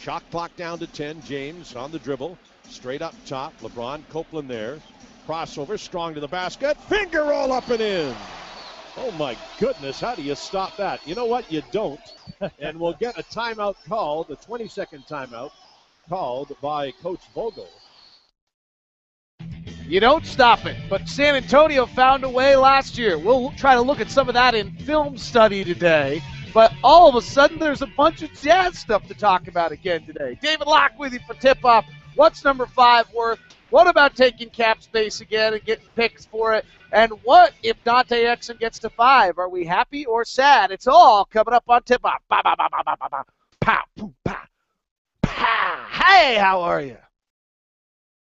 Shot clock down to 10. James on the dribble. Straight up top. LeBron Copeland there. Crossover. Strong to the basket. Finger roll up and in. Oh my goodness. How do you stop that? You know what? You don't. And we'll get a timeout called, a 20-second timeout called by Coach Vogel. You don't stop it, but San Antonio found a way last year. We'll try to look at some of that in film study today. But all of a sudden, there's a bunch of Jazz stuff to talk about again today. David Locke with you for tip-off. What's number 5 worth? What about taking cap space again and getting picks for it? And what if Dante Exum gets to 5? Are we happy or sad? It's all coming up on tip-off. Pow, pow, pow. Pow. Hey, how are you?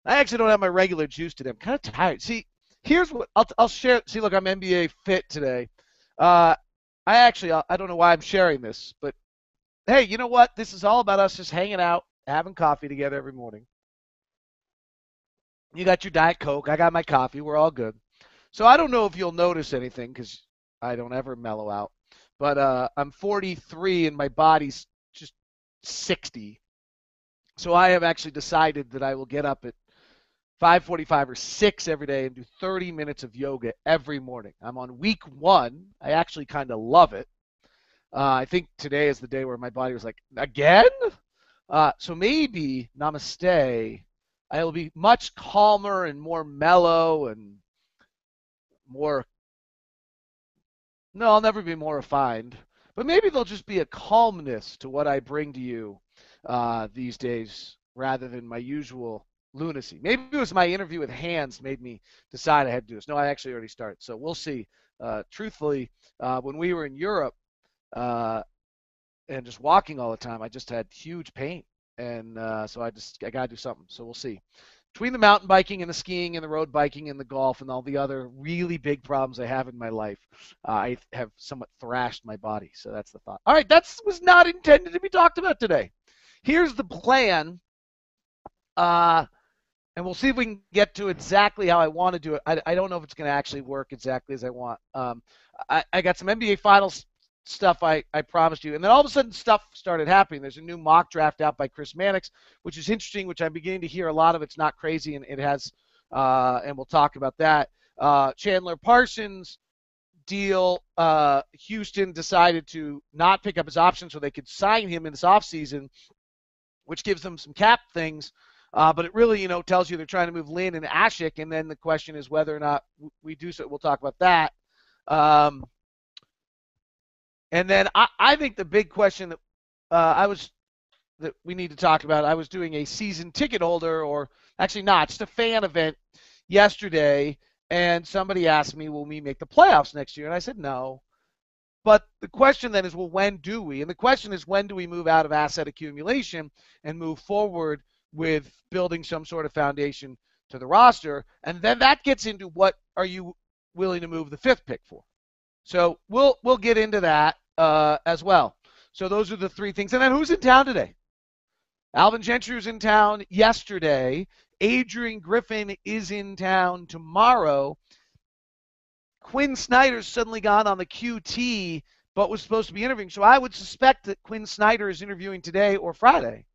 I actually don't have my regular juice today. I'm kind of tired. See, here's what I'll share. See, look, I'm NBA fit today. I don't know why I'm sharing this, but hey, you know what? This is all about us just hanging out, having coffee together every morning. You got your Diet Coke. I got my coffee. We're all good. So I don't know if you'll notice anything because I don't ever mellow out. But I'm 43 and my body's just 60. So I have actually decided that I will get up at 5:45 or 6 every day and do 30 minutes of yoga every morning. I'm on week 1. I actually kind of love it. I think today is the day where my body was like, again? So maybe, namaste, I will be much calmer and more mellow and more, no, I'll never be more refined. But maybe there'll just be a calmness to what I bring to you these days rather than my usual lunacy. Maybe it was my interview with Hans made me decide I had to do this. No, I actually already started. So we'll see. Truthfully, when we were in Europe and just walking all the time, I just had huge pain. And so I got to do something. So we'll see. Between the mountain biking and the skiing and the road biking and the golf and all the other really big problems I have in my life, I have somewhat thrashed my body. So that's the thought. All right, that was not intended to be talked about today. Here's the plan. And we'll see if we can get to exactly how I want to do it. I don't know if it's going to actually work exactly as I want. I got some NBA Finals stuff I promised you. And then all of a sudden stuff started happening. There's a new mock draft out by Chris Mannix, which is interesting, which I'm beginning to hear a lot of it's not crazy, and it has, and we'll talk about that. Chandler Parsons deal, Houston decided to not pick up his option so they could sign him in this offseason, which gives them some cap things. But it really, tells you they're trying to move Lynn and Ashik, and then the question is whether or not we do so. We'll talk about that. And then I think the big question that we need to talk about, I was doing a season ticket holder, or actually not, just a fan event yesterday, and somebody asked me, will we make the playoffs next year? And I said no. But the question then is, well, when do we? And the question is, when do we move out of asset accumulation and move forward with building some sort of foundation to the roster? And then that gets into what are you willing to move the 5th pick for? So we'll get into that as well. So those are the 3 things. And then who's in town today? Alvin Gentry was in town yesterday. Adrian Griffin is in town tomorrow. Quinn Snyder's suddenly gone on the QT, but was supposed to be interviewing. So I would suspect that Quinn Snyder is interviewing today or Friday.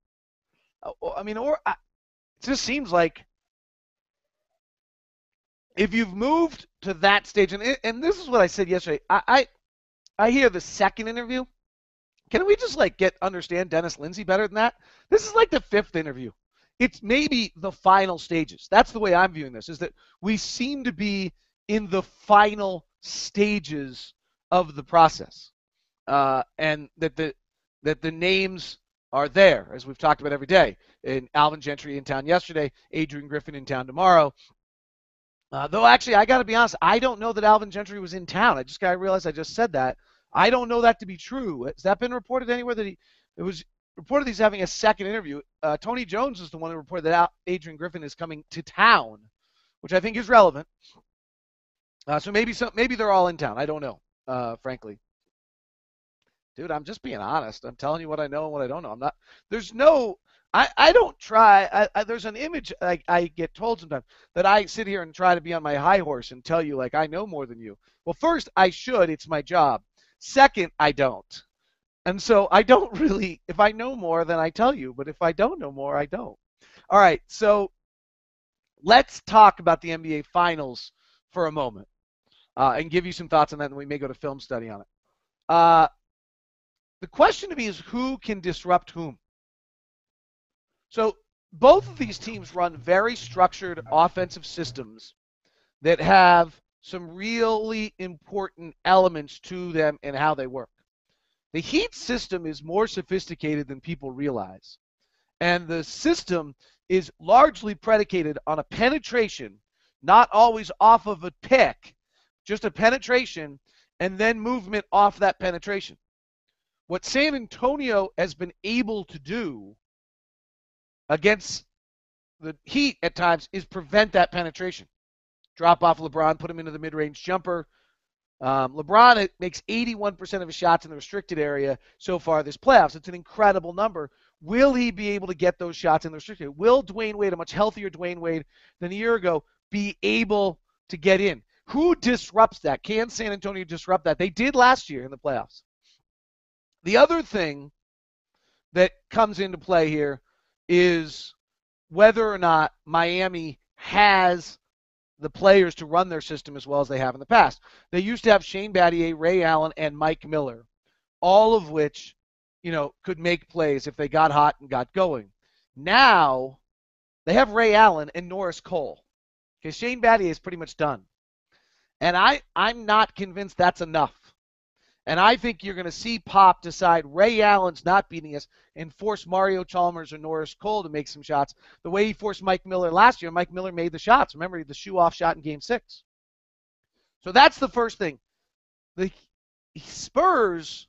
It just seems like if you've moved to that stage, and this is what I said yesterday, I hear the 2nd interview. Can we just understand Dennis Lindsay better than that? This is like the 5th interview. It's maybe the final stages. That's the way I'm viewing this, is that we seem to be in the final stages of the process, and that the names are there, as we've talked about every day. And Alvin Gentry in town yesterday, Adrian Griffin in town tomorrow. Though actually, I got to be honest, I don't know that Alvin Gentry was in town. I realized I just said that. I don't know that to be true. Has that been reported anywhere that it was reported he's having a 2nd interview? Tony Jones is the one who reported that Adrian Griffin is coming to town, which I think is relevant. So maybe they're all in town. I don't know, frankly. Dude, I'm just being honest. I'm telling you what I know and what I don't know. I'm not. There's no. I don't try. There's an image I get told sometimes that I sit here and try to be on my high horse and tell you I know more than you. Well, first I should. It's my job. Second, I don't. And so I don't really, if I know more, then I tell you. But if I don't know more, I don't. All right. So let's talk about the NBA Finals for a moment and give you some thoughts on that, and we may go to film study on it. The question to me is who can disrupt whom? So both of these teams run very structured offensive systems that have some really important elements to them and how they work. The Heat system is more sophisticated than people realize. And the system is largely predicated on a penetration, not always off of a pick, just a penetration, and then movement off that penetration. What San Antonio has been able to do against the Heat at times is prevent that penetration. Drop off LeBron, put him into the mid-range jumper. LeBron makes 81% of his shots in the restricted area so far this playoffs. It's an incredible number. Will he be able to get those shots in the restricted area? Will Dwayne Wade, a much healthier Dwayne Wade than a year ago, be able to get in? Who disrupts that? Can San Antonio disrupt that? They did last year in the playoffs. The other thing that comes into play here is whether or not Miami has the players to run their system as well as they have in the past. They used to have Shane Battier, Ray Allen, and Mike Miller, all of which, could make plays if they got hot and got going. Now they have Ray Allen and Norris Cole, because Shane Battier is pretty much done. And I'm not convinced that's enough. And I think you're going to see Pop decide Ray Allen's not beating us and force Mario Chalmers or Norris Cole to make some shots the way he forced Mike Miller last year. Mike Miller made the shots. Remember, the shoe-off shot in Game 6. So that's the first thing. The Spurs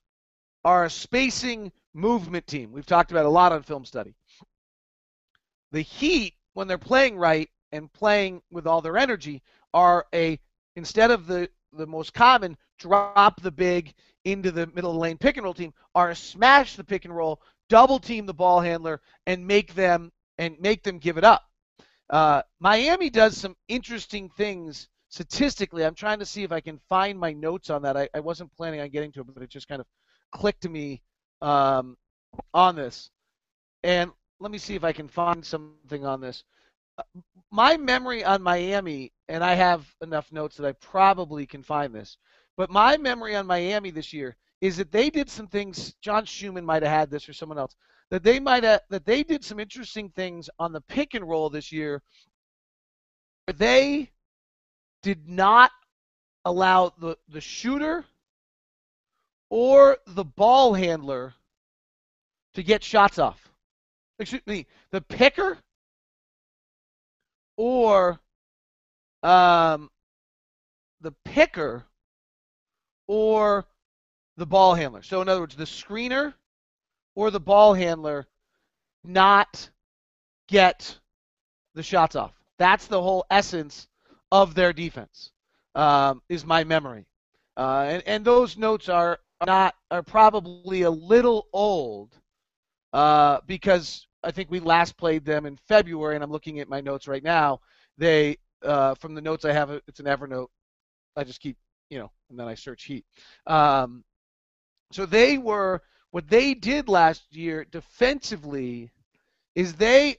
are a spacing movement team. We've talked about a lot on film study. The Heat, when they're playing right and playing with all their energy, are instead of the most common drop the big into the middle of the lane pick and roll team, are smash the pick and roll, double team the ball handler, and make them give it up. Miami does some interesting things statistically. I'm trying to see if I can find my notes on that. I wasn't planning on getting to it, but it just kind of clicked to me on this. And let me see if I can find something on this. My memory on Miami, and I have enough notes that I probably can find this, but my memory on Miami this year is that they did some things. John Schumann might have had this or someone else that they did some interesting things on the pick and roll this year. Where they did not allow the shooter or the ball handler to get shots off. Excuse me, the picker or the picker or the ball handler. So in other words, the screener or the ball handler not get the shots off. That's the whole essence of their defense, is my memory. And those notes are probably a little old because I think we last played them in February, and I'm looking at my notes right now. They, from the notes I have, it's an Evernote. I just keep, and then I search Heat. So what they did last year defensively is they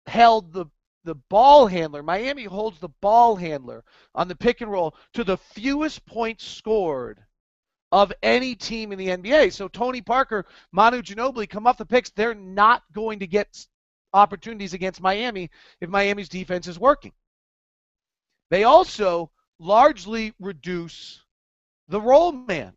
held the ball handler. Miami holds the ball handler on the pick and roll to the fewest points scored of any team in the NBA. So Tony Parker, Manu Ginobili come off the picks. They're not going to get opportunities against Miami if Miami's defense is working. They also largely reduce the roll man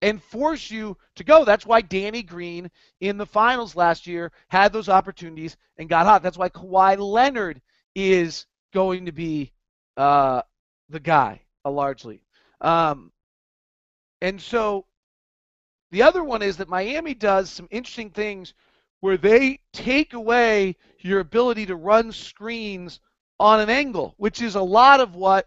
and force you to go. That's why Danny Green in the finals last year had those opportunities and got hot. That's why Kawhi Leonard is going to be the guy largely. And so the other one is that Miami does some interesting things where they take away your ability to run screens on an angle, which is a lot of what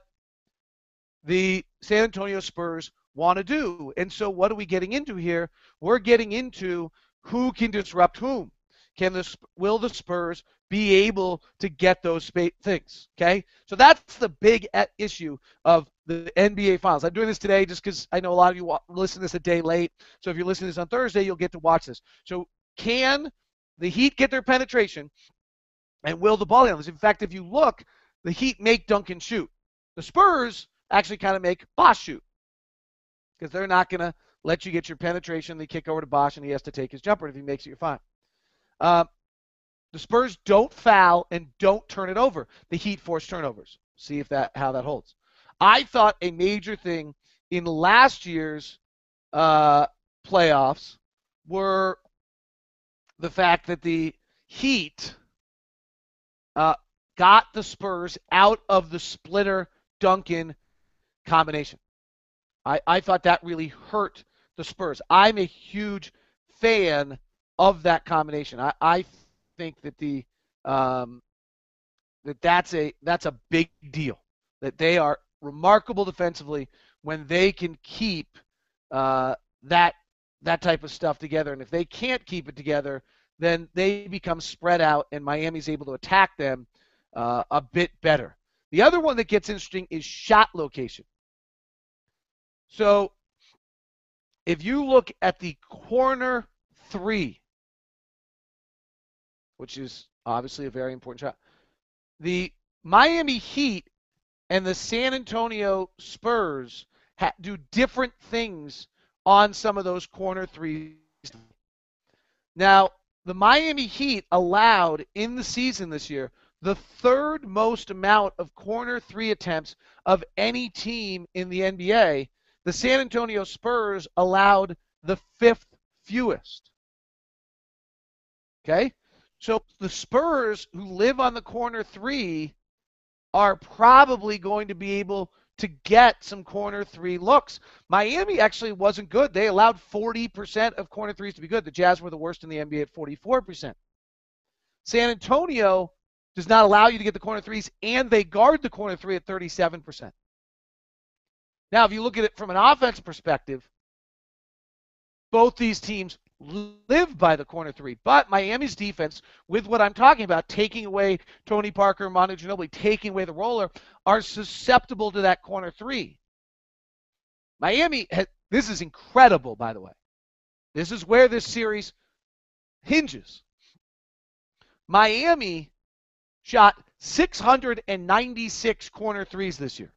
the San Antonio Spurs want to do. And so what are we getting into here? We're getting into who can disrupt whom. Will the Spurs be able to get those things? Okay, so that's the big issue of the NBA Finals. I'm doing this today just because I know a lot of you listen to this a day late. So if you're listening to this on Thursday, you'll get to watch this. So can the Heat get their penetration, and will the ball handlers? In fact, if you look, the Heat make Duncan shoot. The Spurs actually kind of make Bosh shoot because they're not going to let you get your penetration. They kick over to Bosh, and he has to take his jumper. And if he makes it, you're fine. The Spurs don't foul and don't turn it over. The Heat force turnovers. See how that holds. I thought a major thing in last year's playoffs were the fact that the Heat got the Spurs out of the splitter Duncan combination. I thought that really hurt the Spurs. I'm a huge fan of that combination. I think that that's a big deal. That they are remarkable defensively when they can keep that type of stuff together. And if they can't keep it together, then they become spread out, and Miami's able to attack them a bit better. The other one that gets interesting is shot location. So if you look at the corner three, which is obviously a very important shot, the Miami Heat and the San Antonio Spurs do different things on some of those corner threes. Now, the Miami Heat allowed in the season this year the third most amount of corner three attempts of any team in the NBA. The San Antonio Spurs allowed the fifth fewest. Okay? So the Spurs, who live on the corner three, are probably going to be able to get some corner three looks. Miami actually wasn't good. They allowed 40% of corner threes to be good. The Jazz were the worst in the NBA at 44%. San Antonio does not allow you to get the corner threes, and they guard the corner three at 37%. Now, if you look at it from an offensive perspective, both these teams live by the corner three. But Miami's defense, with what I'm talking about, taking away Tony Parker, Manu Ginobili, taking away the roller, are susceptible to that corner three. Miami, this is incredible, by the way. This is where this series hinges. Miami shot 696 corner threes this year.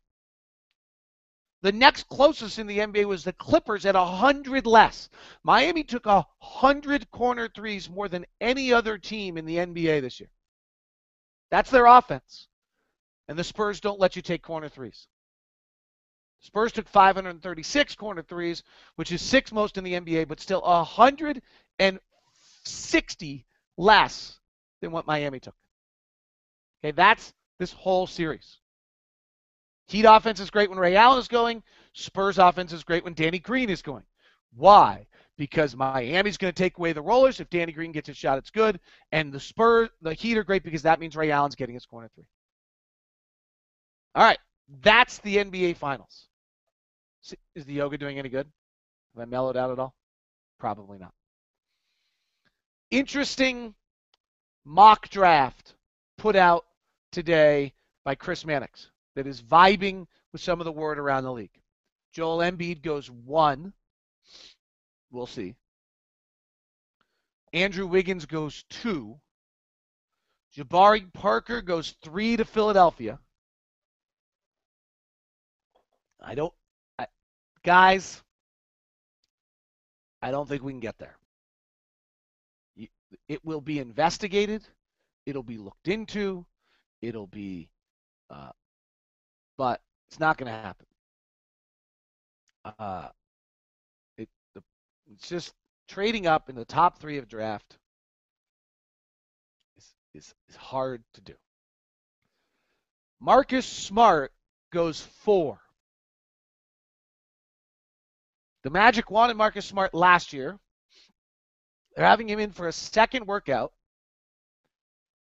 The next closest in the NBA was the Clippers at 100 less. Miami took 100 corner threes more than any other team in the NBA this year. That's their offense. And the Spurs don't let you take corner threes. Spurs took 536 corner threes, which is sixth most in the NBA, but still 160 less than what Miami took. Okay, that's this whole series. Heat offense is great when Ray Allen is going. Spurs offense is great when Danny Green is going. Why? Because Miami's going to take away the rollers. If Danny Green gets a shot, it's good. And the Heat are great because that means Ray Allen's getting his corner three. All right, that's the NBA Finals. Is the yoga doing any good? Have I mellowed out at all? Probably not. Interesting mock draft put out today by Chris Mannix that is vibing with some of the word around the league. Joel Embiid goes 1. We'll see. Andrew Wiggins goes 2. Jabari Parker goes 3 to Philadelphia. Guys, I don't think we can get there. It will be investigated. It'll be looked into. It'll be, but it's not going to happen. It's just trading up in the top 3 of draft is hard to do. Marcus Smart goes 4. The Magic wanted Marcus Smart last year. They're having him in for a second workout.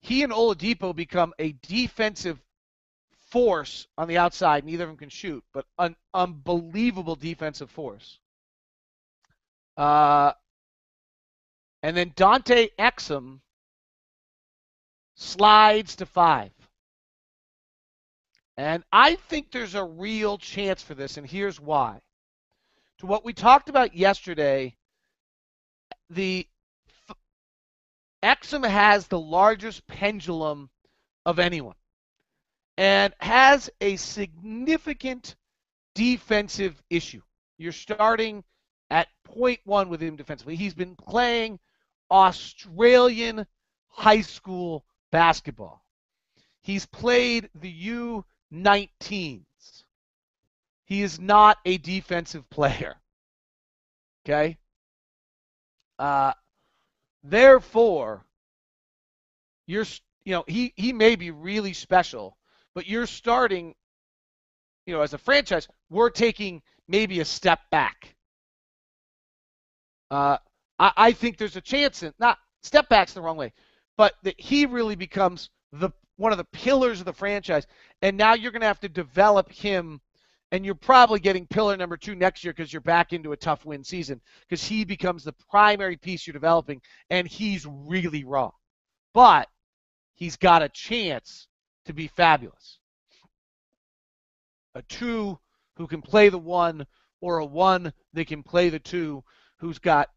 He and Oladipo become a defensive force on the outside. Neither of them can shoot, but an unbelievable defensive force. And then Dante Exum slides to 5. And I think there's a real chance for this, and here's why. To what we talked about yesterday, the Exum has the largest pendulum of anyone and has a significant defensive issue. You're starting at point one with him defensively. He's been playing Australian high school basketball. He's played the U19s. He is not a defensive player. Okay? Therefore, he may be really special, but you're starting, as a franchise, we're taking maybe a step back. I think there's a chance, not step back's the wrong way, but that he really becomes one of the pillars of the franchise, and now you're going to have to develop him, and you're probably getting pillar number 2 next year because you're back into a tough win season because he becomes the primary piece you're developing, and he's really raw. But he's got a chance to be fabulous. A 2 who can play the 1, or a 1 that can play the 2, who's got,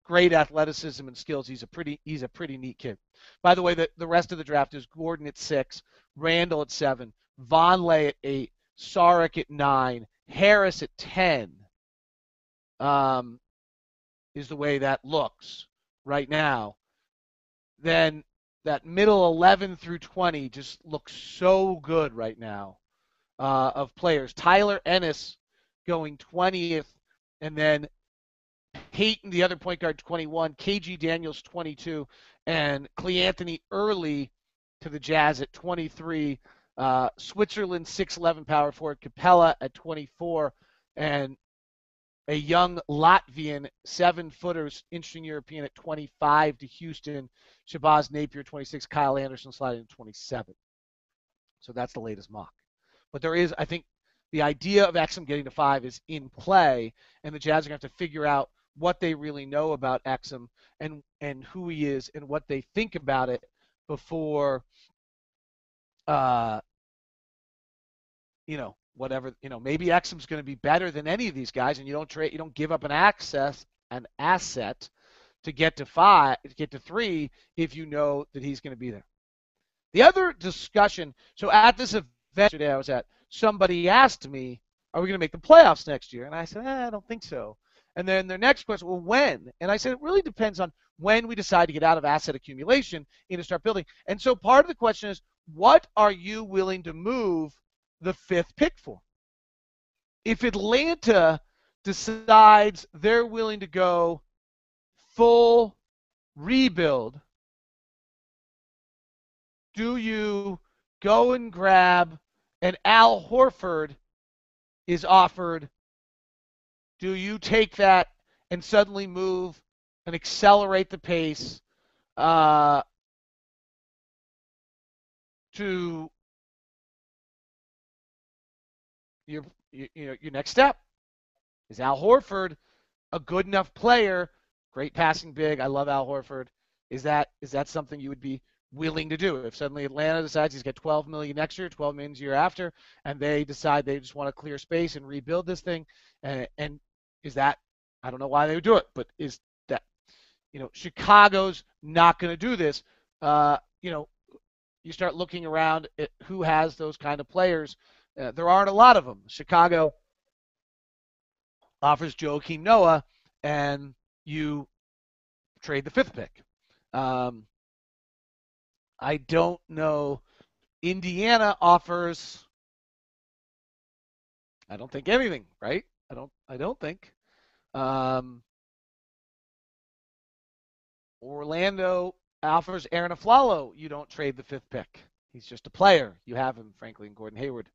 great athleticism and skills. He's a pretty neat kid. By the way, the rest of the draft is Gordon at 6, Randall at 7, Vonleh at 8, Sarek at 9, Harris at 10. Is the way that looks right now. Then that middle 11 through 20 just looks so good right now of players. Tyler Ennis going 20th, and then Peyton, the other point guard, 21, KG Daniels, 22, and Cleanthony early to the Jazz at 23, Switzerland, 6'11 power forward, Capella at 24, and a young Latvian 7-footers, interesting European at 25 to Houston, Shabazz Napier, 26, Kyle Anderson sliding to 27. So that's the latest mock. But there is, I think, the idea of Exum getting to 5 is in play, and the Jazz are going to have to figure out what they really know about Exum and who he is and what they think about it before, whatever, maybe Exum's going to be better than any of these guys, and you don't give up an asset to get to 5, to get to 3 if you know that he's going to be there. The other discussion, so at this event today I was at, somebody asked me, are we going to make the playoffs next year? And I said, I don't think so. And then their next question, well, when? And I said, it really depends on when we decide to get out of asset accumulation and to start building. And so part of the question is, what are you willing to move the 5th pick for? If Atlanta decides they're willing to go full rebuild, do you go and grab, and Al Horford is offered, do you take that and suddenly move and accelerate the pace to your next step? Is Al Horford a good enough player? Great passing big. I love Al Horford. Is that something you would be willing to do? If suddenly Atlanta decides he's got $12 million next year, $12 million the year after, and they decide they just want to clear space and rebuild this thing, and is that, I don't know why they would do it, but is that, Chicago's not going to do this. You start looking around at who has those kind of players. There aren't a lot of them. Chicago offers Joakim Noah, and you trade the 5th pick. I don't know. Indiana offers, I don't think anything, right? I don't think. Orlando offers Aaron Aflalo. You don't trade the 5th pick. He's just a player. You have him, frankly, in Gordon Hayward.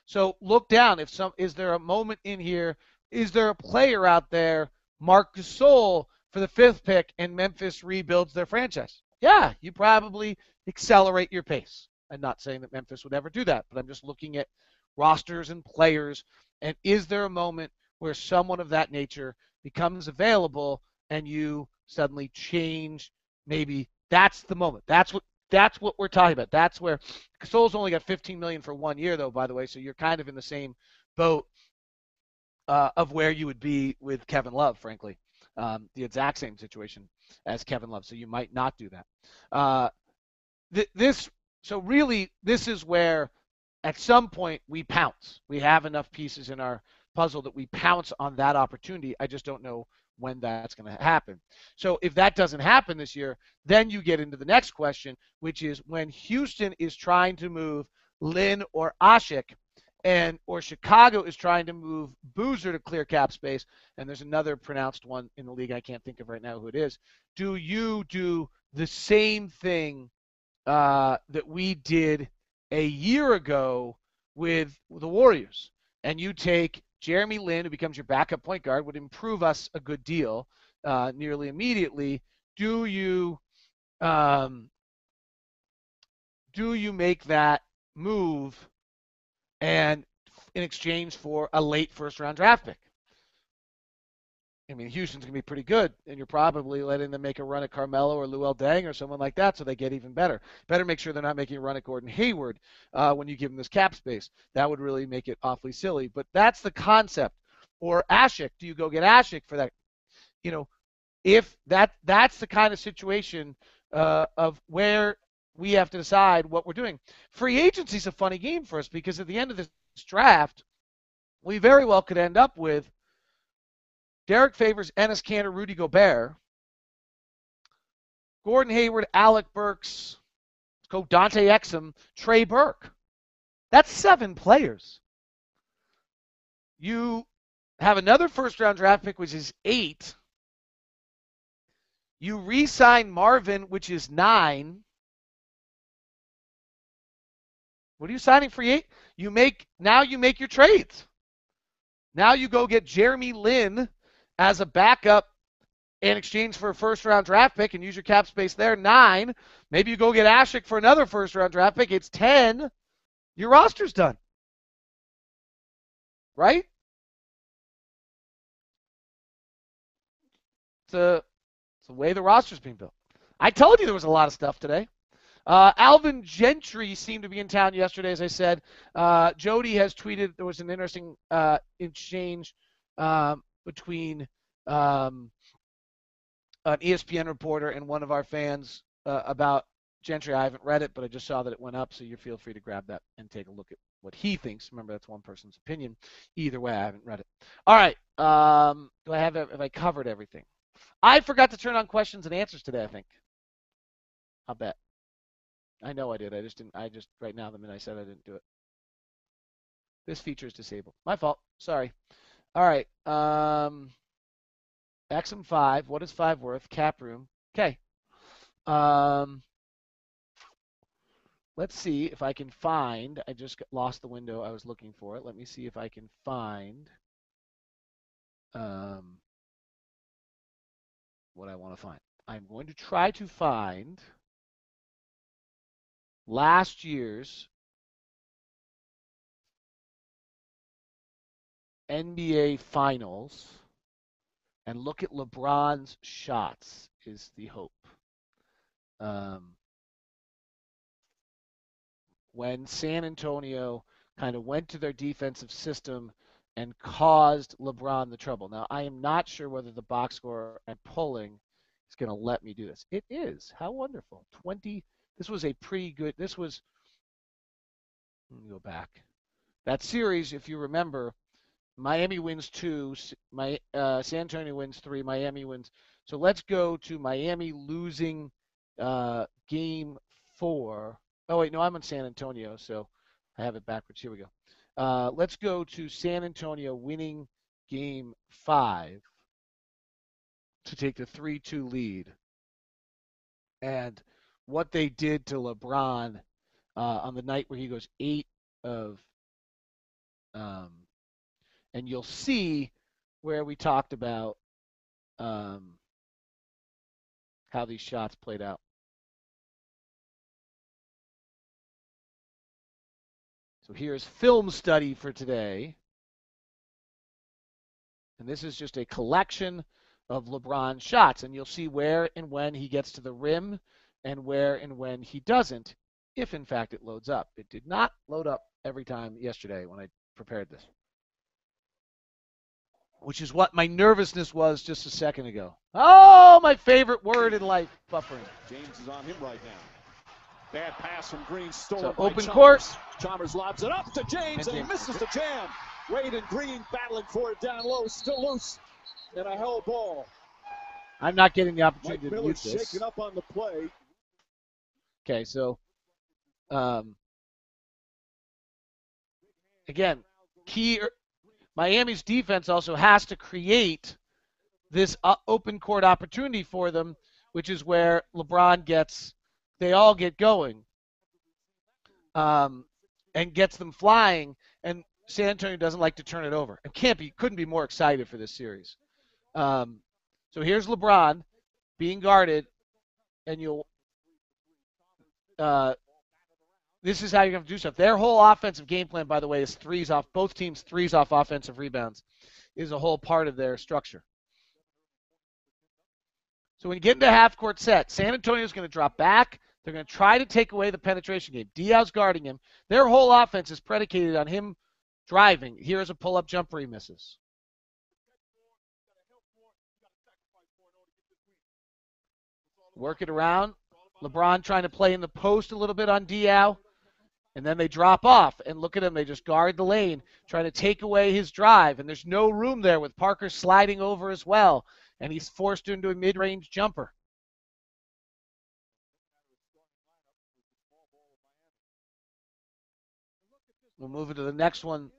So look down. Is there a moment in here? Is there a player out there, Marc Gasol, for the 5th pick, and Memphis rebuilds their franchise? Yeah, you probably accelerate your pace. I'm not saying that Memphis would ever do that, but I'm just looking at rosters and players, and is there a moment where someone of that nature becomes available and you suddenly change? Maybe that's the moment. That's that's what we're talking about. That's where Gasol's only got $15 million for 1 year, though. By the way, so you're kind of in the same boat of where you would be with Kevin Love, frankly, the exact same situation as Kevin Love. So you might not do that. So really, this is where at some point we pounce. We have enough pieces in our puzzle that we pounce on that opportunity. I just don't know when that's going to happen. So if that doesn't happen this year, then you get into the next question, which is when Houston is trying to move Lynn or Ashik, or Chicago is trying to move Boozer to clear cap space, and there's another pronounced one in the league I can't think of right now who it is. Do you do the same thing that we did a year ago with the Warriors, and you take Jeremy Lin, who becomes your backup point guard, would improve us a good deal nearly immediately? Do you make that move and in exchange for a late first-round draft pick? I mean, Houston's going to be pretty good, and you're probably letting them make a run at Carmelo or Luol Deng or someone like that so they get even better. Better make sure they're not making a run at Gordon Hayward when you give them this cap space. That would really make it awfully silly. But that's the concept. Or Ashik, do you go get Ashik for that? If that's the kind of situation of where we have to decide what we're doing. Free agency is a funny game for us because at the end of this draft, we very well could end up with Derek Favors, Enes Kanter, Rudy Gobert, Gordon Hayward, Alec Burks, Dante Exum, Trey Burke. That's 7 players. You have another first-round draft pick, which is 8. You re-sign Marvin, which is 9. What are you signing free agent? Now you make your trades. Now you go get Jeremy Lin as a backup in exchange for a first-round draft pick and use your cap space there. 9. Maybe you go get Ashik for another first-round draft pick. It's 10. Your roster's done. Right? It's the way the roster's being built. I told you there was a lot of stuff today. Alvin Gentry seemed to be in town yesterday, as I said. Jody has tweeted there was an interesting exchange between an ESPN reporter and one of our fans about Gentry. I haven't read it, but I just saw that it went up, so you feel free to grab that and take a look at what he thinks. Remember, that's one person's opinion. Either way, I haven't read it. All right. Have I covered everything? I forgot to turn on questions and answers today, I think. I'll bet. I know I did. I just right now, the minute I said I didn't do it. This feature is disabled. My fault. Sorry. All right. Exum 5. What is 5 worth? Cap room. Okay. Let's see if I can find. I just lost the window I was looking for. Let me see if I can find what I want to find. I'm going to try to find last year's NBA Finals and look at LeBron's shots is the hope. When San Antonio kind of went to their defensive system and caused LeBron the trouble. Now, I am not sure whether the box score I'm pulling is going to let me do this. It is. How wonderful. 20. This was a pretty good. Let me go back. That series, if you remember, Miami wins 2, San Antonio wins 3, Miami wins. So let's go to Miami losing game 4. Oh, wait, no, I'm in San Antonio, so I have it backwards. Here we go. Let's go to San Antonio winning game 5 to take the 3-2 lead. And what they did to LeBron on the night where he goes 8 of and you'll see where we talked about how these shots played out. So here's film study for today. And this is just a collection of LeBron shots. And you'll see where and when he gets to the rim and where and when he doesn't, if in fact it loads up. It did not load up every time yesterday when I prepared this, which is what my nervousness was just a second ago. Oh, my favorite word in life, buffering. James is on him right now. Bad pass from Green, stolen So by open Chalmers. court. Chalmers lobs it up to James, and he misses the jam. Wade and Green battling for it down low, still loose, and a held ball. I'm not getting the opportunity Mike to Miller mute this. shaking up on the play. Okay, so again, Miami's defense also has to create this open court opportunity for them, which is where they all get going and gets them flying, and San Antonio doesn't like to turn it over. And couldn't be more excited for this series. So here's LeBron being guarded, and this is how you're going to do stuff. Their whole offensive game plan, by the way, is both teams threes off offensive rebounds is a whole part of their structure. So when you get into half-court set, San Antonio's going to drop back. They're going to try to take away the penetration game. Diaw's guarding him. Their whole offense is predicated on him driving. Here's a pull-up jumper he misses. Work it around. LeBron trying to play in the post a little bit on Diaw. And then they drop off. And look at him. They just guard the lane, trying to take away his drive. And there's no room there with Parker sliding over as well. And he's forced into a mid-range jumper. We'll move it to the next one.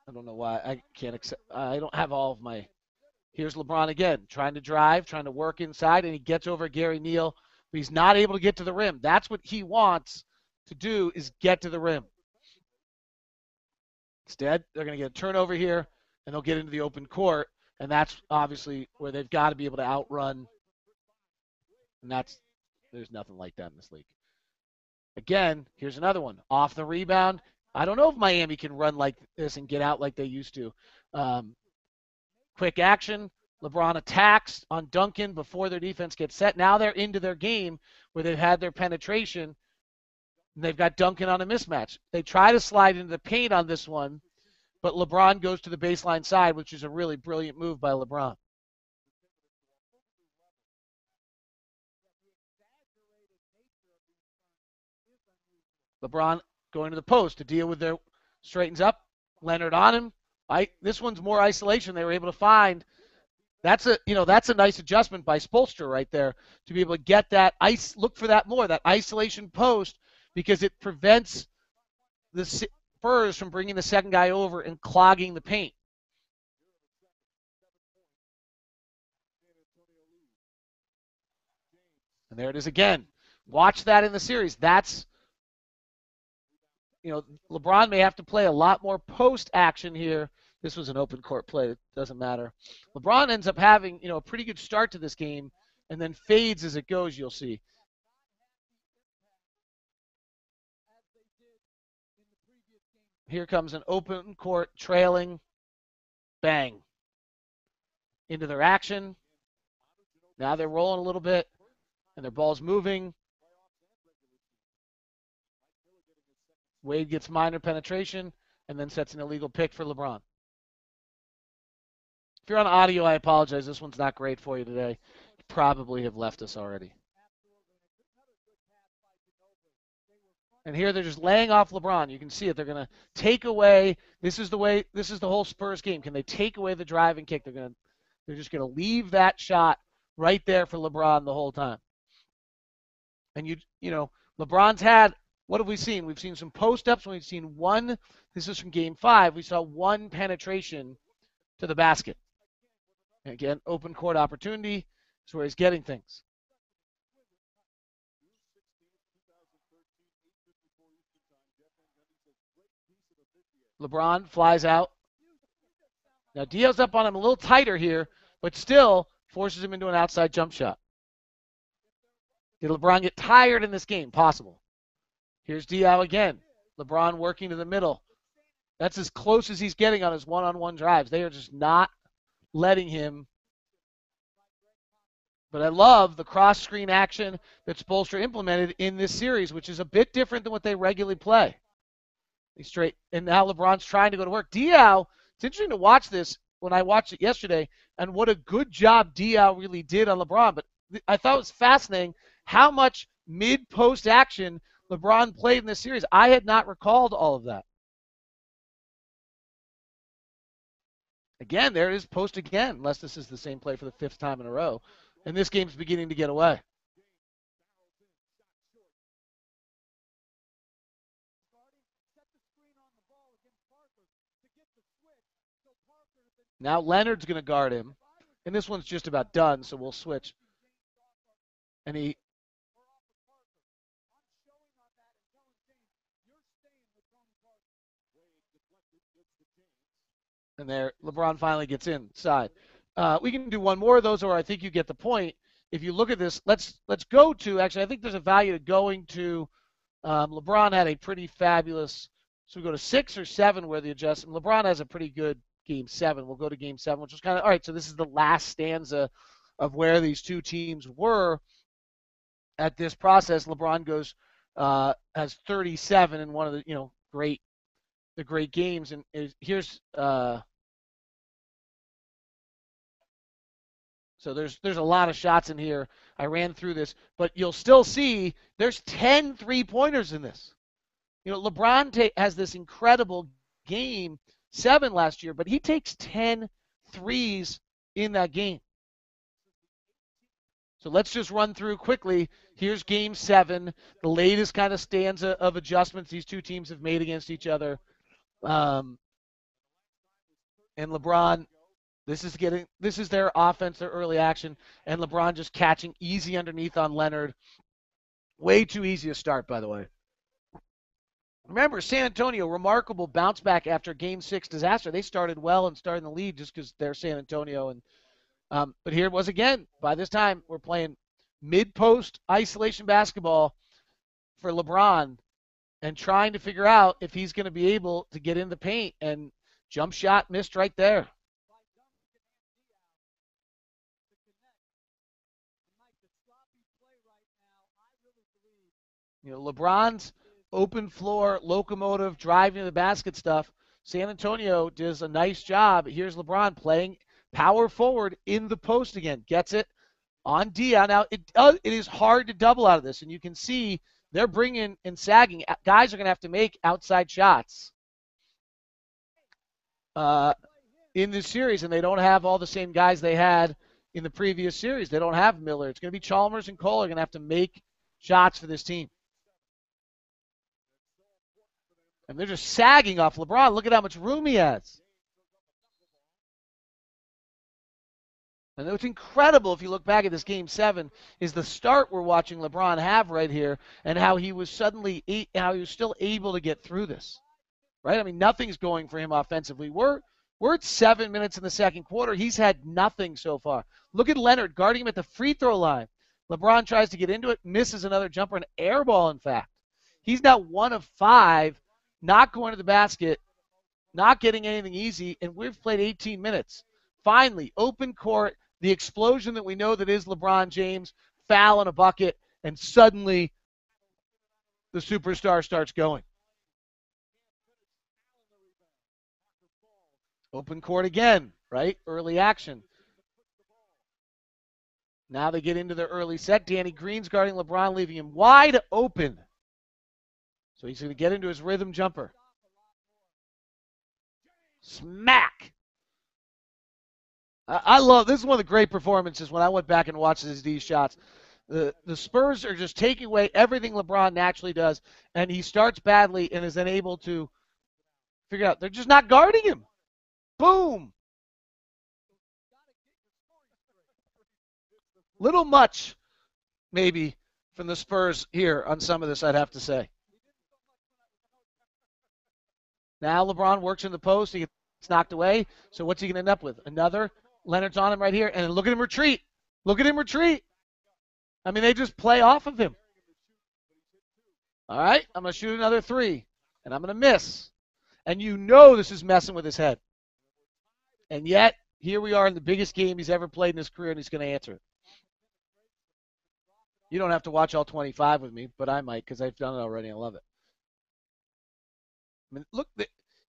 I don't know why. I can't accept. I don't have all of my. Here's LeBron again, trying to drive, trying to work inside, and he gets over Gary Neal, but he's not able to get to the rim. That's what he wants to do, is get to the rim. Instead, they're going to get a turnover here, and they'll get into the open court, and that's obviously where they've got to be able to outrun. And there's nothing like that in this league. Again, here's another one. Off the rebound. I don't know if Miami can run like this and get out like they used to. Quick action. LeBron attacks on Duncan before their defense gets set. Now they're into their game where they've had their penetration, and they've got Duncan on a mismatch. They try to slide into the paint on this one, but LeBron goes to the baseline side, which is a really brilliant move by LeBron. LeBron going to the post to deal with their straightens up. Leonard on him. This one's more isolation they were able to find. That's a nice adjustment by Spoelstra right there to be able to get that look for that more, that isolation post, because it prevents the Spurs from bringing the second guy over and clogging the paint. And there it is again. Watch that in the series. LeBron may have to play a lot more post action here. This was an open court play. It doesn't matter. LeBron ends up having, a pretty good start to this game and then fades as it goes, you'll see. Here comes an open court trailing. Bang. Into their action. Now they're rolling a little bit and their ball's moving. Wade gets minor penetration and then sets an illegal pick for LeBron. If you're on audio, I apologize. This one's not great for you today. You probably have left us already. And here they're just laying off LeBron. You can see it. They're going to take away. This is the whole Spurs game. Can they take away the drive and kick? They're just going to leave that shot right there for LeBron the whole time. And LeBron's had. What have we seen? We've seen some post-ups. We've seen one. This is from Game 5. We saw one penetration to the basket. And again, open court opportunity is where he's getting things. LeBron flies out. Now Diaw's up on him a little tighter here, but still forces him into an outside jump shot. Did LeBron get tired in this game? Possible. Here's Diaw again. LeBron working to the middle. That's as close as he's getting on his one-on-one drives. They are just not letting him But I love the cross-screen action that Spoelstra implemented in this series, which is a bit different than what they regularly play. And now LeBron's trying to go to work. Diaw, it's interesting to watch this when I watched it yesterday, and what a good job Diaw really did on LeBron. But I thought it was fascinating how much mid-post action LeBron played in this series. I had not recalled all of that. Again, there it is, post again, unless this is the same play for the fifth time in a row. And this game's beginning to get away. Now Leonard's going to guard him. And this one's just about done, so we'll switch. And there, LeBron finally gets inside. We can do one more of those, or I think you get the point. If you look at this, let's go to, actually, I think there's a value to going to, LeBron had a pretty fabulous, so we go to 6 or 7 where the adjustment, LeBron has a pretty good game 7. We'll go to game 7, which was kind of, all right, so this is the last stanza of where these two teams were at this process. LeBron goes, has 37 in one of the, great games. And here's, so there's a lot of shots in here. I ran through this, but you'll still see there's 10 3-pointers in this. LeBron has this incredible game 7 last year, but he takes 10 threes in that game. So let's just run through quickly. Here's game 7, the latest kind of stanza of adjustments these two teams have made against each other. And LeBron, this is their offense, their early action, and LeBron just catching easy underneath on Leonard. Way too easy to start, by the way. Remember, San Antonio, remarkable bounce back after Game 6 disaster. They started well and started in the lead just because they're San Antonio. But here it was again. By this time, we're playing mid-post isolation basketball for LeBron and trying to figure out if he's going to be able to get in the paint. And jump shot missed right there. LeBron's open floor, locomotive, driving to the basket stuff. San Antonio does a nice job. Here's LeBron playing power forward in the post again. Gets it on Diaw. Now, it is hard to double out of this, and you can see they're bringing and sagging. Guys are going to have to make outside shots in this series, and they don't have all the same guys they had in the previous series. They don't have Miller. It's going to be Chalmers and Cole are going to have to make shots for this team. And they're just sagging off LeBron. Look at how much room he has. And what's incredible, if you look back at this Game 7, is the start we're watching LeBron have right here and how he was still able to get through this. Right? I mean, nothing's going for him offensively. We're at 7 minutes in the second quarter. He's had nothing so far. Look at Leonard guarding him at the free throw line. LeBron tries to get into it, misses another jumper, an air ball, in fact. He's now 1 of 5. Not going to the basket, not getting anything easy, and we've played 18 minutes. Finally, open court, the explosion that we know that is LeBron James, foul in a bucket, and suddenly the superstar starts going. Open court again, right? Early action. Now they get into their early set. Danny Green's guarding LeBron, leaving him wide open. So he's going to get into his rhythm jumper. Smack! I love, this is one of the great performances when I went back and watched these shots. The Spurs are just taking away everything LeBron naturally does, and he starts badly and is then able to figure out they're just not guarding him. Boom! Little much, maybe, from the Spurs here on some of this, I'd have to say. Now LeBron works in the post. He gets knocked away. So what's he going to end up with? Another. Leonard's on him right here. And look at him retreat. Look at him retreat. I mean, they just play off of him. All right, I'm going to shoot another 3. And I'm going to miss. And you know this is messing with his head. And yet, here we are in the biggest game he's ever played in his career, and he's going to answer it. You don't have to watch all 25 with me, but I might because I've done it already. I love it. I mean, look,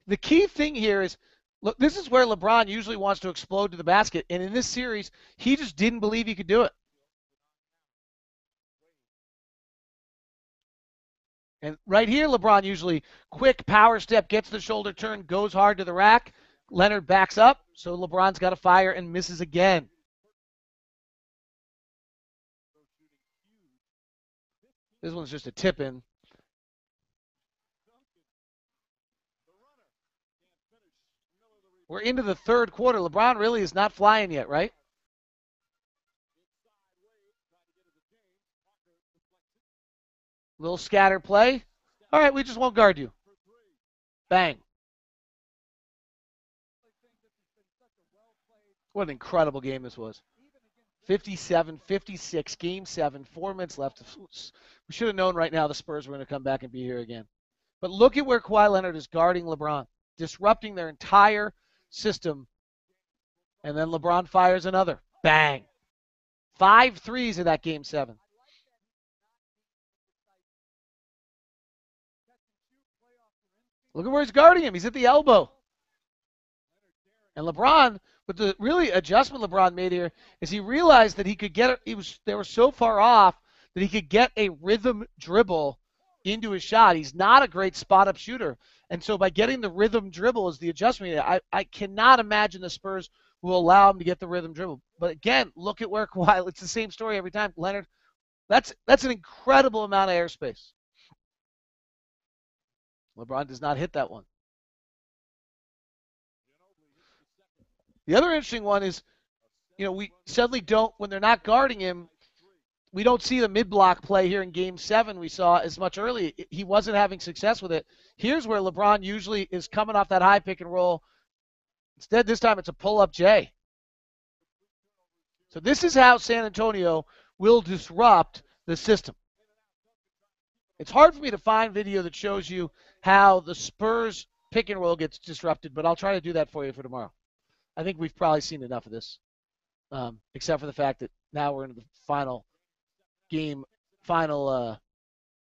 the key thing here is, look, this is where LeBron usually wants to explode to the basket, and in this series, he just didn't believe he could do it. And right here, LeBron usually quick power step, gets the shoulder turn, goes hard to the rack. Leonard backs up, so LeBron's got to fire and misses again. This one's just a tip in. We're into the third quarter. LeBron really is not flying yet, right? Little scatter play. All right, we just won't guard you. Bang. What an incredible game this was. 57-56, Game 7, 4 minutes left. We should have known right now the Spurs were going to come back and be here again. But look at where Kawhi Leonard is guarding LeBron, disrupting their entire system. And then LeBron fires another. Bang. 5 threes in that Game 7. Look at where he's guarding him. He's at the elbow. And LeBron, but the really adjustment LeBron made here is he realized that he could get they were so far off that he could get a rhythm dribble into his shot. He's not a great spot up shooter. And so by getting the rhythm dribble as the adjustment, I cannot imagine the Spurs will allow him to get the rhythm dribble. But again, look at where Kawhi, it's the same story every time. Leonard, that's an incredible amount of airspace. LeBron does not hit that one. The other interesting one is, we suddenly don't, when they're not guarding him, we don't see the mid-block play here in Game 7 we saw as much early. He wasn't having success with it. Here's where LeBron usually is coming off that high pick and roll. Instead, this time it's a pull-up J. So this is how San Antonio will disrupt the system. It's hard for me to find video that shows you how the Spurs pick and roll gets disrupted, but I'll try to do that for you for tomorrow. I think we've probably seen enough of this, except for the fact that now we're into the final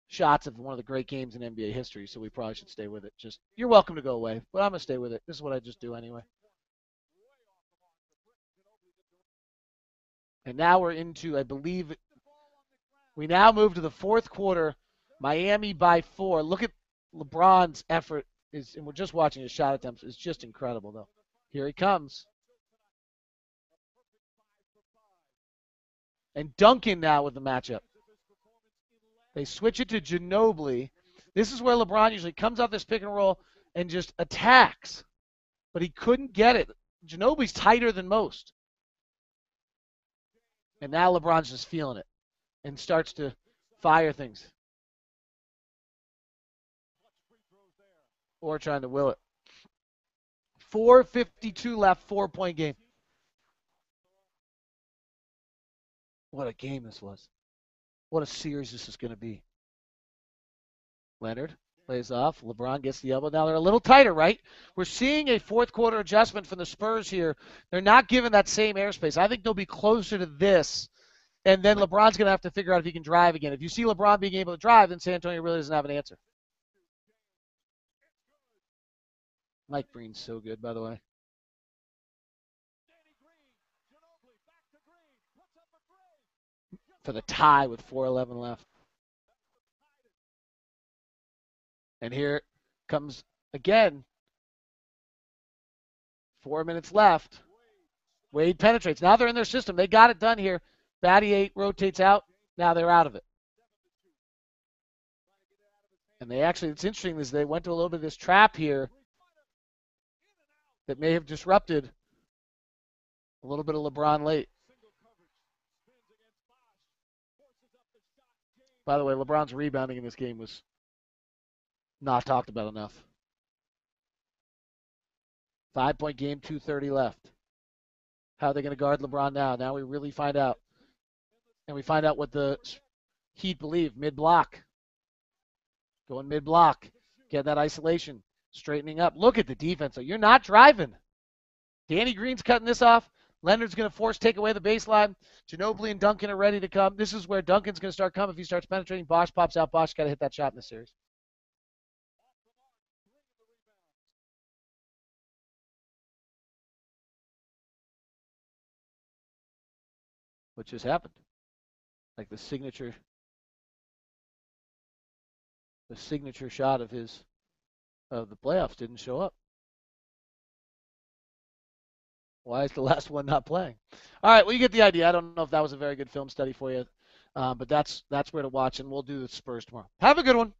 shots of one of the great games in NBA history, so we probably should stay with it. You're welcome to go away, but I'm going to stay with it. This is what I just do anyway. And now we're into, I believe, we now move to the fourth quarter. Miami by 4. Look at LeBron's effort, and we're just watching his shot attempts. It's just incredible, though. Here he comes. And Duncan now with the matchup. They switch it to Ginobili. This is where LeBron usually comes out this pick and roll and just attacks. But he couldn't get it. Ginobili's tighter than most. And now LeBron's just feeling it and starts to fire things. Or trying to will it. 4:52 left, 4-point game. What a game this was. What a series this is going to be. Leonard plays off. LeBron gets the elbow. Now they're a little tighter, right? We're seeing a fourth quarter adjustment from the Spurs here. They're not given that same airspace. I think they'll be closer to this. And then LeBron's going to have to figure out if he can drive again. If you see LeBron being able to drive, then San Antonio really doesn't have an answer. Mike Breen's so good, by the way. For the tie with 4:11 left. And here comes again. 4 minutes left. Wade penetrates. Now they're in their system. They got it done here. Batty 8 rotates out. Now they're out of it. And they actually, it's interesting is they went to a little bit of this trap here that may have disrupted a little bit of LeBron late. By the way, LeBron's rebounding in this game was not talked about enough. 5-point game, 2:30 left. How are they going to guard LeBron now? Now we really find out. And we find out what the Heat believe. Mid-block. Going mid-block. Get that isolation. Straightening up. Look at the defense. You're not driving. Danny Green's cutting this off. Leonard's going to take away the baseline. Ginobili and Duncan are ready to come. This is where Duncan's going to start coming. If he starts penetrating, Bosch pops out. Bosch got to hit that shot in the series. What just happened? Like the signature shot of the playoffs didn't show up. Why is the last one not playing? All right, well, you get the idea. I don't know if that was a very good film study for you, but that's where to watch, and we'll do the Spurs tomorrow. Have a good one.